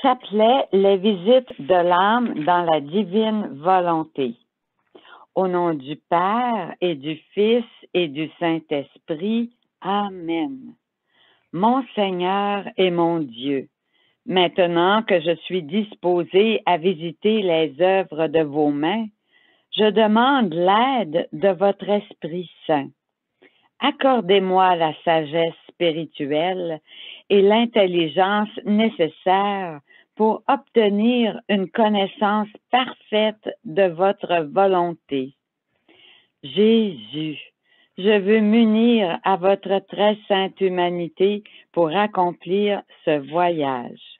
Chapelet, les visites de l'âme dans la divine volonté. Au nom du Père et du Fils et du Saint-Esprit. Amen. Mon Seigneur et mon Dieu, maintenant que je suis disposé à visiter les œuvres de vos mains, je demande l'aide de votre Esprit Saint. Accordez-moi la sagesse spirituelle et l'intelligence nécessaires pour obtenir une connaissance parfaite de votre volonté. Jésus, je veux m'unir à votre très sainte humanité pour accomplir ce voyage.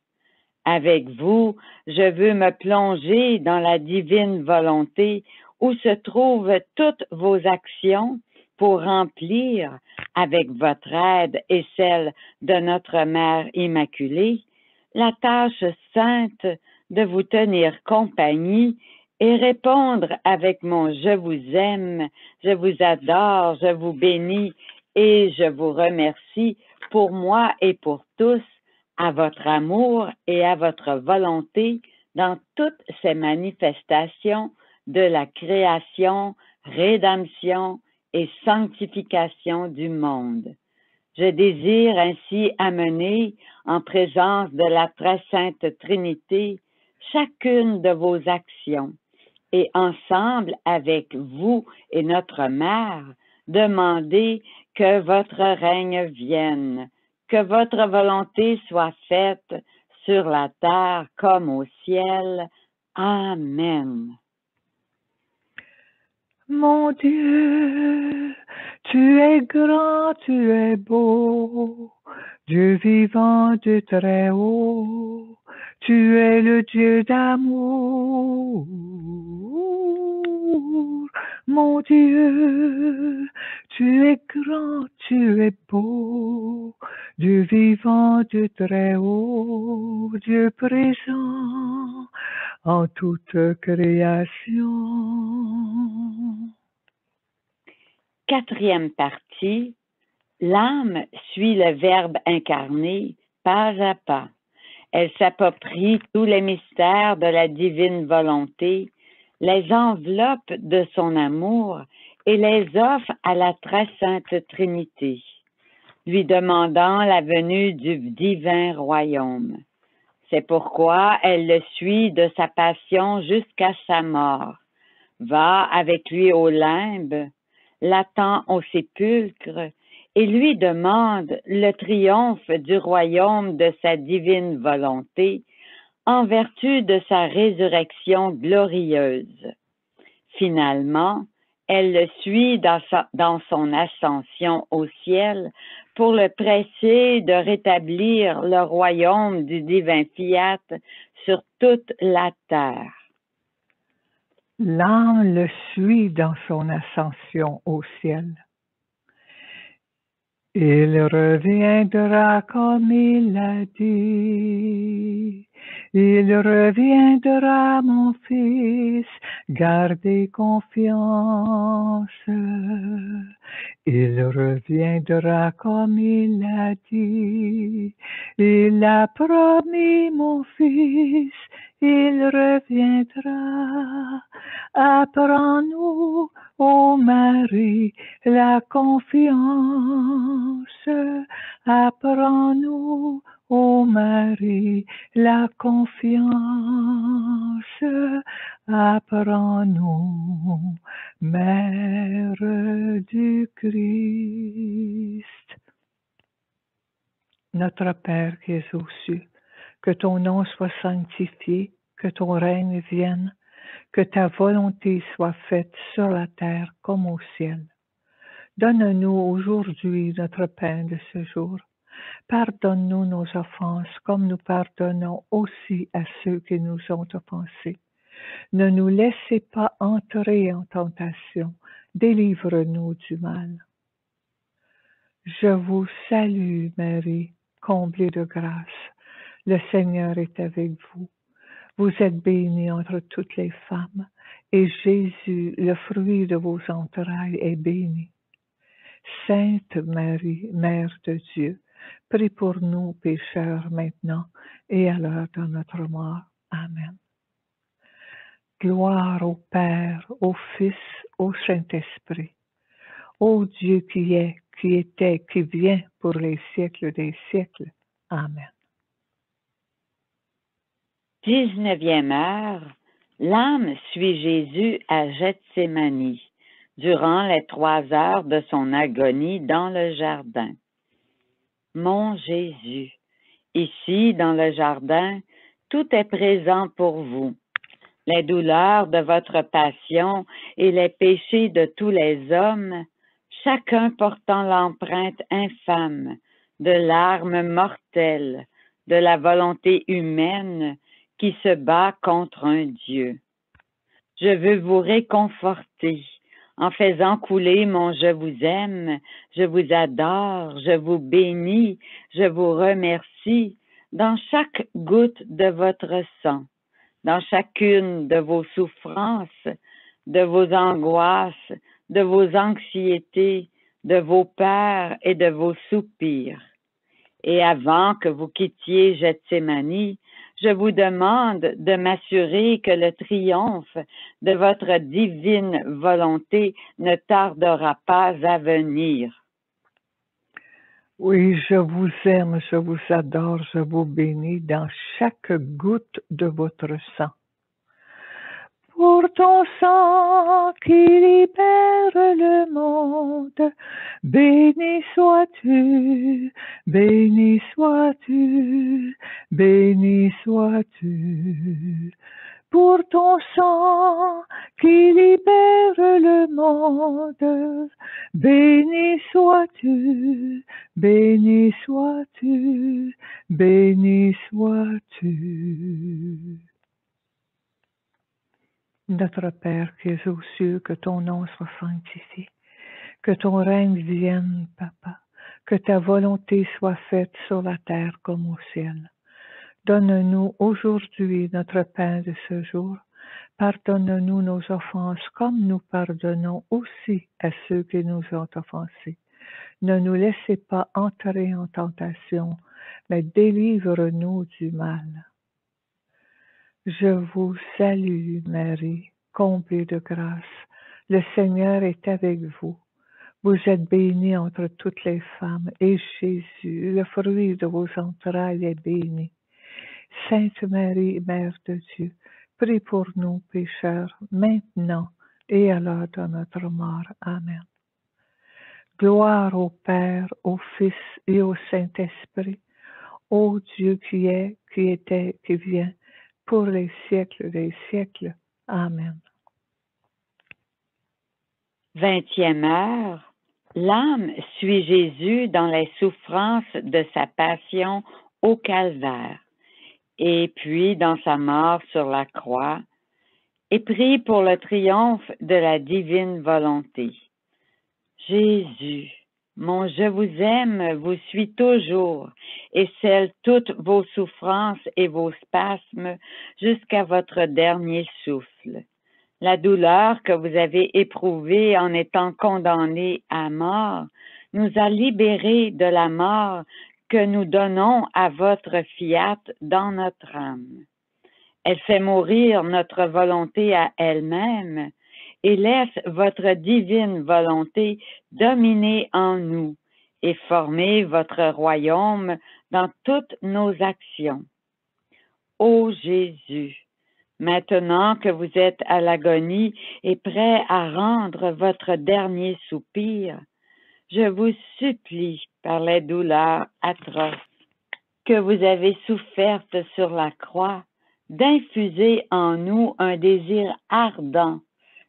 Avec vous, je veux me plonger dans la divine volonté où se trouvent toutes vos actions pour remplir, avec votre aide et celle de notre Mère Immaculée, la tâche sainte de vous tenir compagnie et répondre avec mon je vous aime, je vous adore, je vous bénis et je vous remercie pour moi et pour tous, à votre amour et à votre volonté dans toutes ces manifestations de la création, rédemption et sanctification du monde. Je désire ainsi amener en présence de la très sainte Trinité chacune de vos actions et ensemble avec vous et notre Mère, demander que votre règne vienne, que votre volonté soit faite sur la terre comme au ciel. Amen. Mon Dieu, tu es grand, tu es beau, Dieu vivant du très haut, tu es le Dieu d'amour. Mon Dieu, tu es grand, tu es beau, Dieu vivant du très haut, Dieu présent en toute création. Quatrième partie, l'âme suit le Verbe incarné pas à pas. Elle s'approprie tous les mystères de la divine volonté, les enveloppe de son amour et les offre à la très sainte Trinité, lui demandant la venue du divin royaume. C'est pourquoi elle le suit de sa passion jusqu'à sa mort, va avec lui au limbe, l'attend au sépulcre et lui demande le triomphe du royaume de sa divine volonté en vertu de sa résurrection glorieuse. Finalement, elle le suit dans son ascension au ciel pour le presser de rétablir le royaume du divin fiat sur toute la terre. L'âme le suit dans son ascension au ciel. Il reviendra comme il l'a dit. Il reviendra, mon fils, gardez confiance. Il reviendra comme il l'a dit. Il a promis, mon fils, il reviendra. Apprends-nous, ô Marie, la confiance. Apprends-nous, ô Marie, la confiance. Apprends-nous, Mère du Christ. Notre Père qui es aux cieux, que ton nom soit sanctifié, que ton règne vienne, que ta volonté soit faite sur la terre comme au ciel. Donne-nous aujourd'hui notre pain de ce jour. Pardonne-nous nos offenses comme nous pardonnons aussi à ceux qui nous ont offensés. Ne nous laissez pas entrer en tentation. Délivre-nous du mal. Je vous salue, Marie, comblée de grâce. Le Seigneur est avec vous. Vous êtes bénie entre toutes les femmes, et Jésus, le fruit de vos entrailles, est béni. Sainte Marie, Mère de Dieu, Prie pour nous, pécheurs, maintenant et à l'heure de notre mort. Amen. Gloire au Père, au Fils, au Saint-Esprit, ô Dieu qui est, qui était, qui vient pour les siècles des siècles. Amen. 19e heure, l'âme suit Jésus à Gethsémani, durant les 3 heures de son agonie dans le jardin. Mon Jésus, ici dans le jardin, tout est présent pour vous. Les douleurs de votre passion et les péchés de tous les hommes, chacun portant l'empreinte infâme de l'arme mortelle de la volonté humaine qui se bat contre un Dieu. Je veux vous réconforter en faisant couler mon je vous aime, je vous adore, je vous bénis, je vous remercie dans chaque goutte de votre sang, dans chacune de vos souffrances, de vos angoisses, de vos anxiétés, de vos peurs et de vos soupirs. Et avant que vous quittiez Gethsémani, je vous demande de m'assurer que le triomphe de votre divine volonté ne tardera pas à venir. Oui, je vous aime, je vous adore, je vous bénis dans chaque goutte de votre sang. Pour ton sang qui libère le monde, béni sois-tu, béni sois-tu, béni sois-tu. Pour ton sang qui libère le monde, béni sois-tu, béni sois-tu, béni sois-tu. Notre Père qui es aux cieux, que ton nom soit sanctifié, que ton règne vienne, Papa, que ta volonté soit faite sur la terre comme au ciel. Donne-nous aujourd'hui notre pain de ce jour. Pardonne-nous nos offenses comme nous pardonnons aussi à ceux qui nous ont offensés. Ne nous laissez pas entrer en tentation, mais délivre-nous du mal. Je vous salue, Marie, comblée de grâce. Le Seigneur est avec vous. Vous êtes bénie entre toutes les femmes, et Jésus, le fruit de vos entrailles, est béni. Sainte Marie, Mère de Dieu, prie pour nous pécheurs, maintenant et à l'heure de notre mort. Amen. Gloire au Père, au Fils et au Saint-Esprit, ô Dieu qui est, qui était, qui vient, pour les siècles des siècles. Amen. 20e heure, l'âme suit Jésus dans les souffrances de sa passion au calvaire, et puis dans sa mort sur la croix, et prie pour le triomphe de la divine volonté. Jésus, mon je vous aime vous suit toujours et scelle toutes vos souffrances et vos spasmes jusqu'à votre dernier souffle. La douleur que vous avez éprouvée en étant condamné à mort nous a libérés de la mort que nous donnons à votre fiat dans notre âme. Elle fait mourir notre volonté à elle-même et laisse votre divine volonté dominer en nous et former votre royaume dans toutes nos actions. Ô Jésus, maintenant que vous êtes à l'agonie et prêt à rendre votre dernier soupir, je vous supplie par les douleurs atroces que vous avez souffertes sur la croix, d'infuser en nous un désir ardent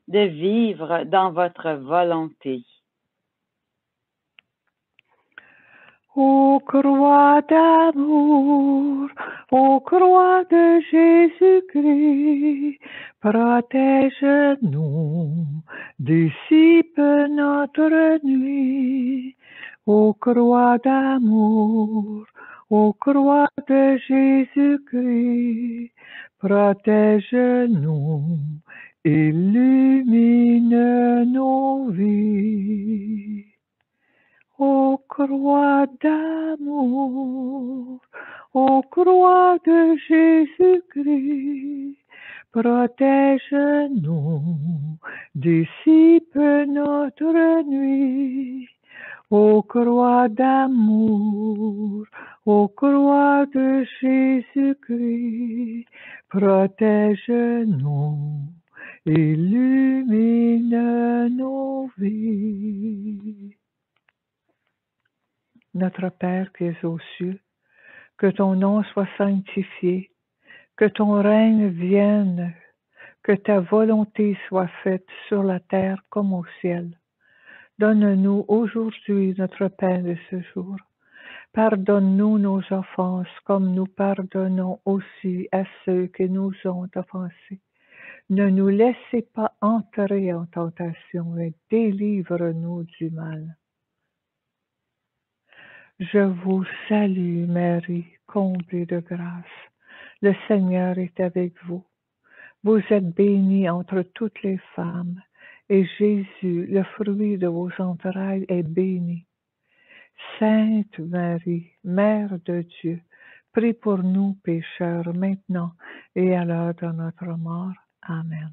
de vivre dans votre volonté. Ô croix d'amour, ô croix de Jésus-Christ, protège-nous, dissipe notre nuit. Ô croix d'amour, ô croix de Jésus-Christ, protège-nous, illumine nos vies. Ô croix d'amour, ô croix de Jésus-Christ, protège-nous, dissipe notre nuit. Ô croix d'amour, ô croix de Jésus-Christ, protège-nous, illumine nos vies. Notre Père qui es aux cieux, que ton nom soit sanctifié, que ton règne vienne, que ta volonté soit faite sur la terre comme au ciel. Donne-nous aujourd'hui notre pain de ce jour. Pardonne-nous nos offenses comme nous pardonnons aussi à ceux qui nous ont offensés. Ne nous laissez pas entrer en tentation, mais délivre-nous du mal. Je vous salue Marie, comblée de grâce. Le Seigneur est avec vous. Vous êtes bénie entre toutes les femmes, et Jésus, le fruit de vos entrailles, est béni. Sainte Marie, Mère de Dieu, prie pour nous pécheurs maintenant et à l'heure de notre mort. Amen.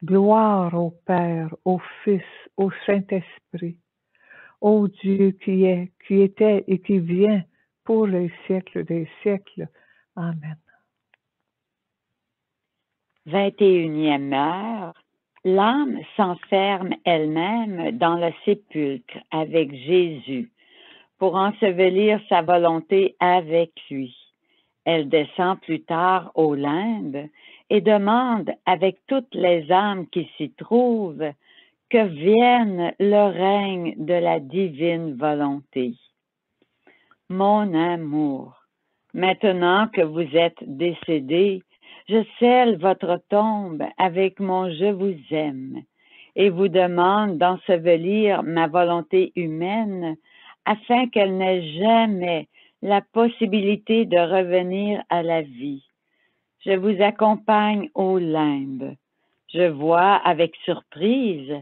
Gloire au Père, au Fils, au Saint-Esprit, ô Dieu qui est, qui était et qui vient pour les siècles des siècles. Amen. 21e heure. L'âme s'enferme elle-même dans le sépulcre avec Jésus pour ensevelir sa volonté avec lui. Elle descend plus tard au limbe et demande avec toutes les âmes qui s'y trouvent que vienne le règne de la divine volonté. Mon amour, maintenant que vous êtes décédé, je scelle votre tombe avec mon je vous aime et vous demande d'ensevelir ma volonté humaine afin qu'elle n'ait jamais la possibilité de revenir à la vie. Je vous accompagne au limbe. Je vois avec surprise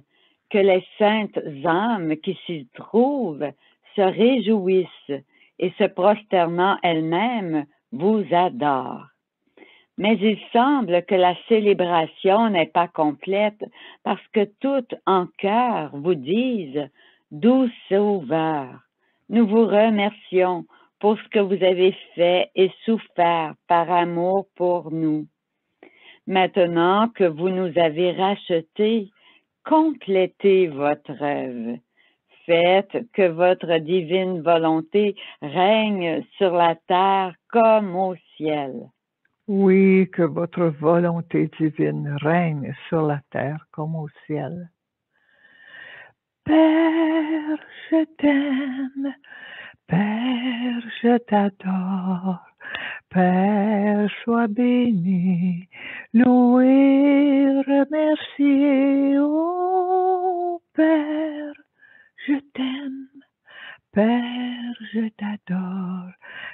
que les saintes âmes qui s'y trouvent se réjouissent et se prosternant elles-mêmes vous adorent. Mais il semble que la célébration n'est pas complète parce que toutes en cœur vous disent « Doux Sauveur, nous vous remercions pour ce que vous avez fait et souffert par amour pour nous. Maintenant que vous nous avez rachetés, complétez votre œuvre. Faites que votre divine volonté règne sur la terre comme au ciel. » Oui, que votre volonté divine règne sur la terre comme au ciel. Père, je t'aime. Père, je t'adore. Père, sois béni, loué, remercié. Oh Père, je t'aime. Père, je t'adore.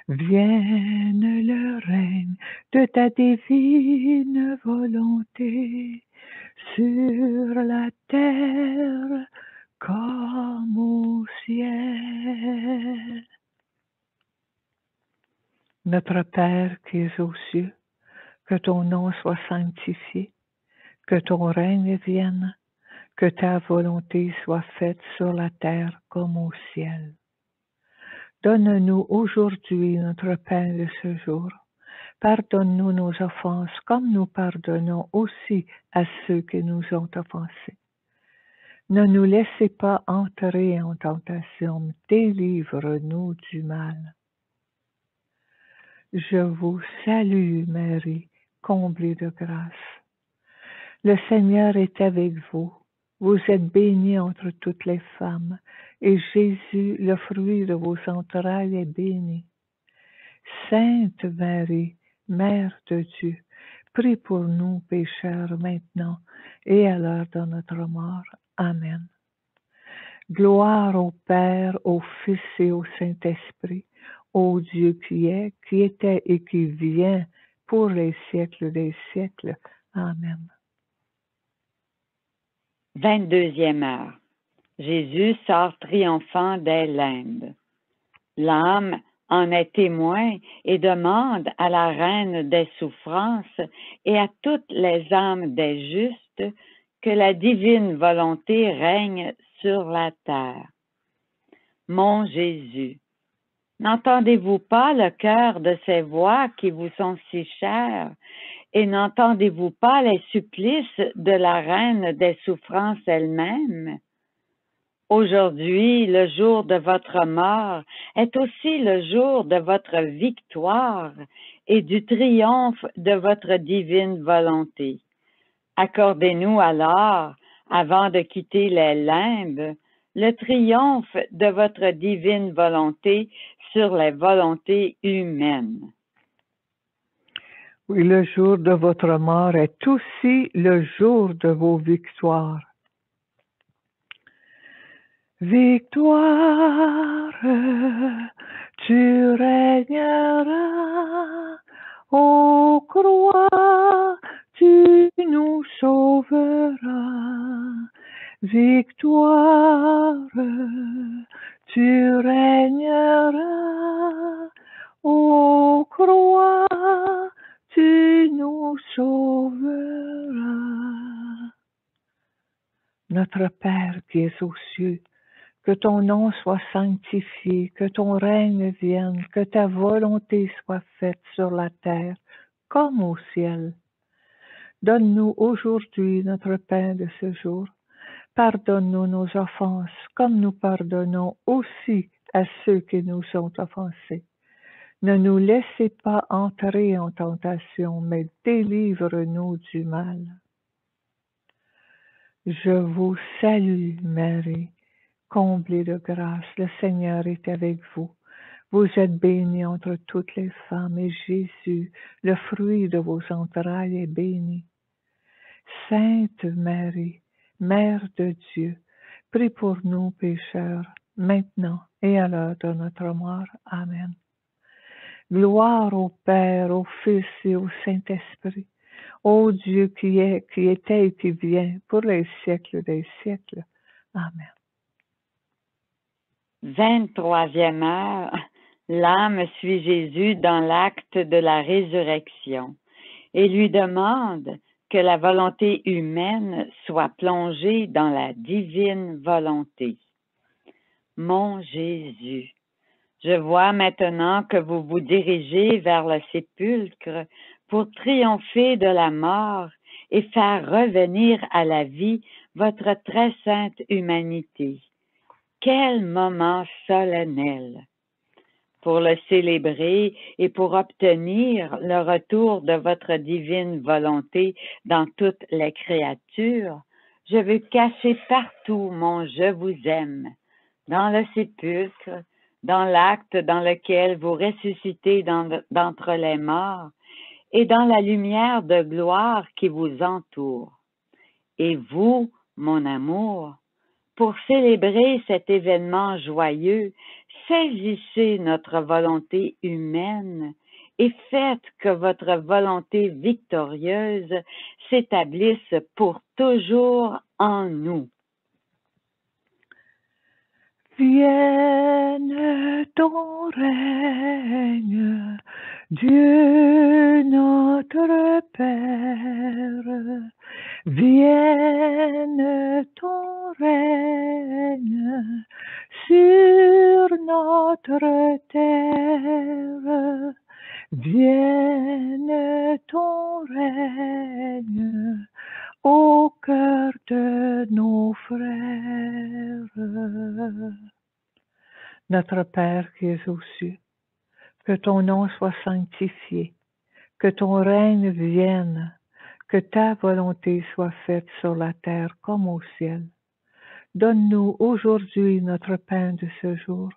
Vienne le règne de ta divine volonté sur la terre comme au ciel. Notre Père qui es aux cieux, que ton nom soit sanctifié, que ton règne vienne, que ta volonté soit faite sur la terre comme au ciel. Donne-nous aujourd'hui notre pain de ce jour. Pardonne-nous nos offenses comme nous pardonnons aussi à ceux qui nous ont offensés. Ne nous laissez pas entrer en tentation, mais délivre-nous du mal. Je vous salue Marie, comblée de grâce. Le Seigneur est avec vous. Vous êtes bénie entre toutes les femmes, et Jésus, le fruit de vos entrailles, est béni. Sainte Marie, Mère de Dieu, prie pour nous pécheurs maintenant et à l'heure de notre mort. Amen. Gloire au Père, au Fils et au Saint-Esprit, ô Dieu qui est, qui était et qui vient pour les siècles des siècles. Amen. 22e heure. Jésus sort triomphant des limbes. L'âme en est témoin et demande à la reine des souffrances et à toutes les âmes des justes que la divine volonté règne sur la terre. Mon Jésus, n'entendez-vous pas le cœur de ces voix qui vous sont si chères et n'entendez-vous pas les supplices de la reine des souffrances elle-même? Aujourd'hui, le jour de votre mort est aussi le jour de votre victoire et du triomphe de votre divine volonté. Accordez-nous alors, avant de quitter les limbes, le triomphe de votre divine volonté sur les volontés humaines. Oui, le jour de votre mort est aussi le jour de vos victoires. Victoire, tu régneras, ô croix, tu nous sauveras. Victoire, tu régneras, ô croix, tu nous sauveras. Notre Père qui es aux cieux, que ton nom soit sanctifié, que ton règne vienne, que ta volonté soit faite sur la terre comme au ciel. Donne-nous aujourd'hui notre pain de ce jour. Pardonne-nous nos offenses, comme nous pardonnons aussi à ceux qui nous ont offensés. Ne nous laissez pas entrer en tentation, mais délivre-nous du mal. Je vous salue, Marie, comblée de grâce, le Seigneur est avec vous. Vous êtes bénie entre toutes les femmes, et Jésus, le fruit de vos entrailles, est béni. Sainte Marie, Mère de Dieu, prie pour nous pécheurs, maintenant et à l'heure de notre mort. Amen. Gloire au Père, au Fils et au Saint-Esprit, ô Dieu qui est, qui était et qui vient, pour les siècles des siècles. Amen. 23e heure, l'âme suit Jésus dans l'acte de la résurrection et lui demande que la volonté humaine soit plongée dans la divine volonté. Mon Jésus, je vois maintenant que vous vous dirigez vers le sépulcre pour triompher de la mort et faire revenir à la vie votre très sainte humanité. Quel moment solennel! Pour le célébrer et pour obtenir le retour de votre divine volonté dans toutes les créatures, je veux cacher partout mon je vous aime, dans le sépulcre, dans l'acte dans lequel vous ressuscitez d'entre les morts et dans la lumière de gloire qui vous entoure. Et vous, mon amour, pour célébrer cet événement joyeux, saisissez notre volonté humaine et faites que votre volonté victorieuse s'établisse pour toujours en nous. Vienne ton règne, Dieu notre Père. Vienne ton règne sur notre terre. Vienne ton règne au cœur de nos frères. Notre Père qui es aux cieux, que ton nom soit sanctifié, que ton règne vienne, que ta volonté soit faite sur la terre comme au ciel. Donne-nous aujourd'hui notre pain de ce jour.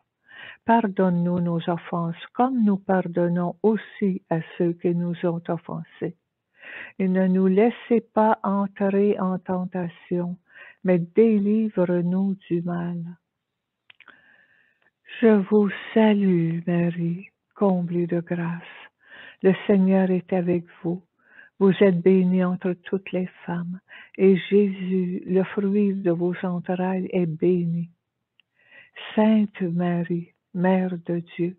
Pardonne-nous nos offenses comme nous pardonnons aussi à ceux qui nous ont offensés. Et ne nous laissez pas entrer en tentation, mais délivre-nous du mal. Je vous salue, Marie, comblée de grâce. Le Seigneur est avec vous. Vous êtes bénie entre toutes les femmes, et Jésus, le fruit de vos entrailles, est béni. Sainte Marie, Mère de Dieu,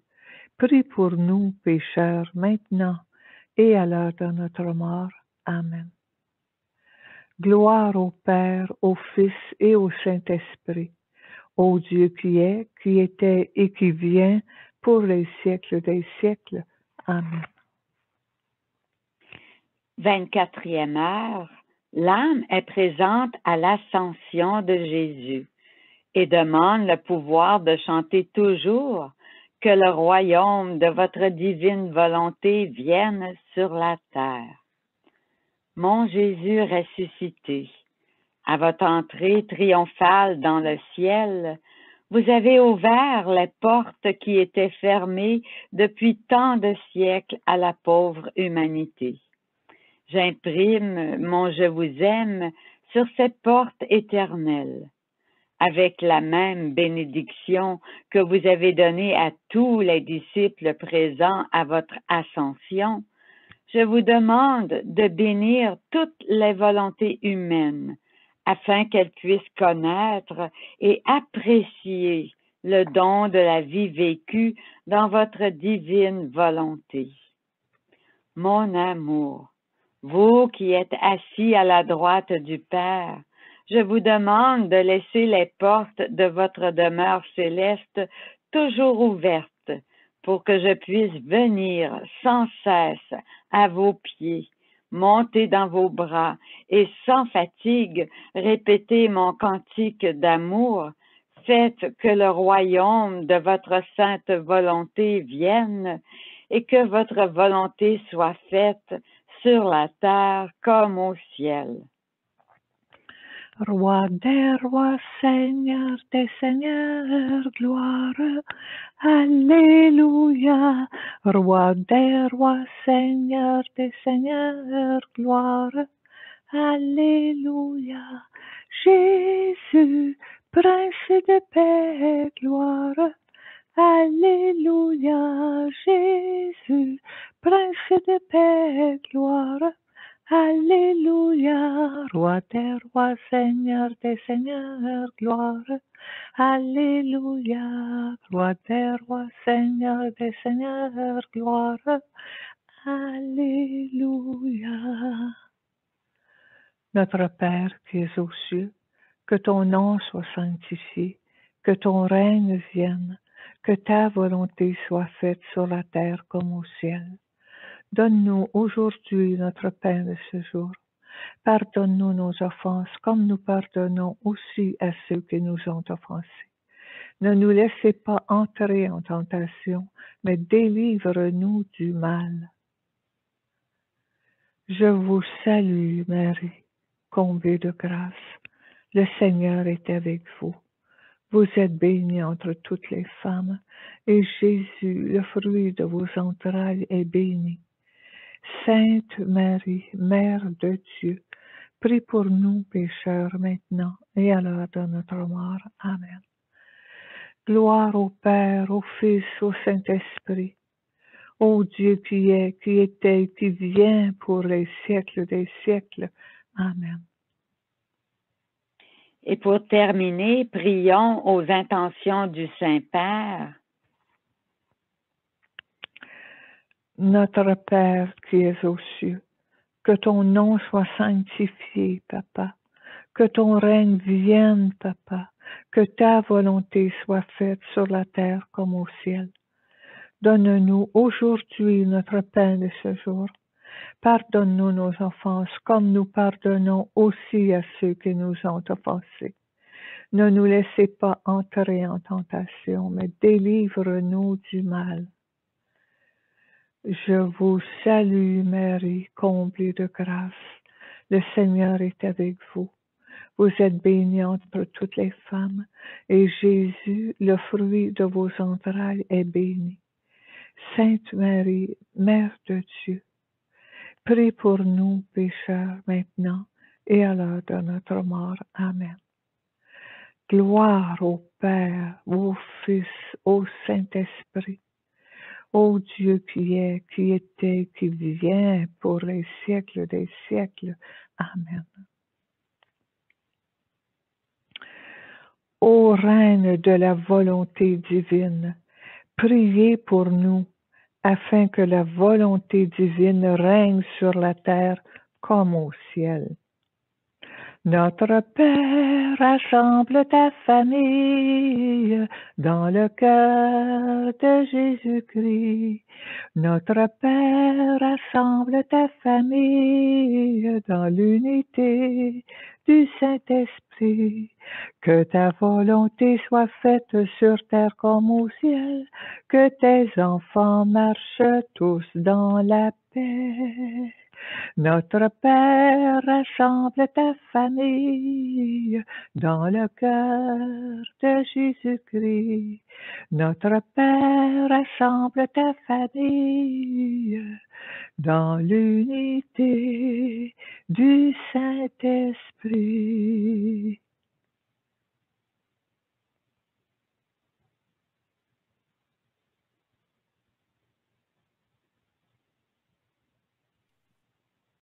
prie pour nous pécheurs, maintenant et à l'heure de notre mort. Amen. Gloire au Père, au Fils et au Saint-Esprit, ô Dieu qui est, qui était et qui vient, pour les siècles des siècles. Amen. 24e heure, l'âme est présente à l'ascension de Jésus et demande le pouvoir de chanter toujours que le royaume de votre divine volonté vienne sur la terre. Mon Jésus ressuscité, à votre entrée triomphale dans le ciel, vous avez ouvert les portes qui étaient fermées depuis tant de siècles à la pauvre humanité. J'imprime mon je vous aime sur ces portes éternelles, avec la même bénédiction que vous avez donnée à tous les disciples présents à votre ascension. Je vous demande de bénir toutes les volontés humaines, afin qu'elles puissent connaître et apprécier le don de la vie vécue dans votre divine volonté. Mon amour, vous qui êtes assis à la droite du Père, je vous demande de laisser les portes de votre demeure céleste toujours ouvertes pour que je puisse venir sans cesse à vos pieds, monter dans vos bras et sans fatigue répéter mon cantique d'amour. Faites que le royaume de votre sainte volonté vienne et que votre volonté soit faite sur la terre comme au ciel. Roi des rois, Seigneur des seigneurs, gloire, Alléluia. Roi des rois, Seigneur des seigneurs, gloire, Alléluia. Jésus, Prince de paix, gloire, Alléluia. Jésus, Prince de paix, gloire, Alléluia. Roi des rois, Seigneur des seigneurs, gloire, Alléluia. Roi des rois, Seigneur des seigneurs, gloire, Alléluia. Notre Père qui es aux cieux, que ton nom soit sanctifié, que ton règne vienne, que ta volonté soit faite sur la terre comme au ciel. Donne-nous aujourd'hui notre pain de ce jour. Pardonne-nous nos offenses comme nous pardonnons aussi à ceux qui nous ont offensés. Ne nous laissez pas entrer en tentation, mais délivre-nous du mal. Je vous salue, Marie, comblée de grâce. Le Seigneur est avec vous. Vous êtes bénie entre toutes les femmes, et Jésus, le fruit de vos entrailles, est béni. Sainte Marie, Mère de Dieu, prie pour nous pécheurs maintenant et à l'heure de notre mort. Amen. Gloire au Père, au Fils, au Saint-Esprit, ô Dieu qui est, qui était, qui vient pour les siècles des siècles. Amen. Et pour terminer, prions aux intentions du Saint-Père. Notre Père qui es aux cieux, que ton nom soit sanctifié, Papa, que ton règne vienne, Papa, que ta volonté soit faite sur la terre comme au ciel. Donne-nous aujourd'hui notre pain de ce jour. Pardonne-nous nos offenses comme nous pardonnons aussi à ceux qui nous ont offensés. Ne nous laissez pas entrer en tentation, mais délivre-nous du mal. Je vous salue Marie, comblée de grâce. Le Seigneur est avec vous. Vous êtes bénie entre toutes les femmes, et Jésus, le fruit de vos entrailles, est béni. Sainte Marie, Mère de Dieu, prie pour nous pécheurs maintenant et à l'heure de notre mort. Amen. Gloire au Père, au Fils, au Saint-Esprit, Ô Dieu qui est, qui était, qui vient pour les siècles des siècles. Amen. Ô Reine de la volonté divine, priez pour nous, afin que la volonté divine règne sur la terre comme au ciel. Notre Père, rassemble ta famille dans le cœur de Jésus-Christ. Notre Père, rassemble ta famille dans l'unité du Saint-Esprit. Que ta volonté soit faite sur terre comme au ciel. Que tes enfants marchent tous dans la paix. Notre Père, rassemble ta famille dans le cœur de Jésus-Christ. Notre Père, rassemble ta famille dans l'unité du Saint-Esprit.